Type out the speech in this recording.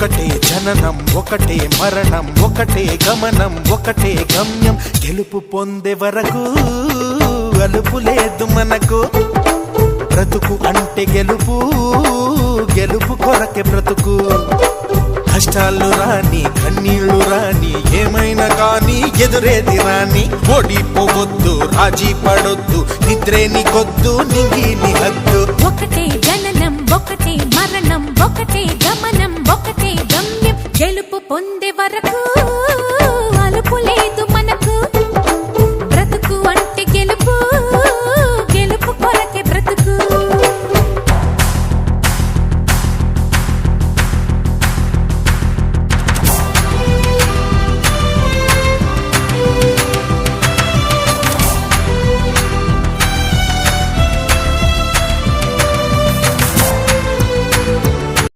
ఒకటే జననం ఒకటే మరణం ఒకటే గమనం ఒకటే గమ్యం గెలుపు పొందే వరకు అలుపు లేదు మనకు బ్రతుకు అంటే గెలుపు గెలుపు కొరకే బ్రతుకు కష్టాలు రాని కన్నీళ్లు రాని ఏమైనా కానీ ఎదురేది రాని ఓడిపోవద్దు రాజీ పడొద్దు నిద్రే నీకొద్దు నింగి నీ హద్దు ఒకటే జననం ఒకటే మరణం ఒకటే గమనం ఒకటే గమ్యం గెలుపు పొందే వరకు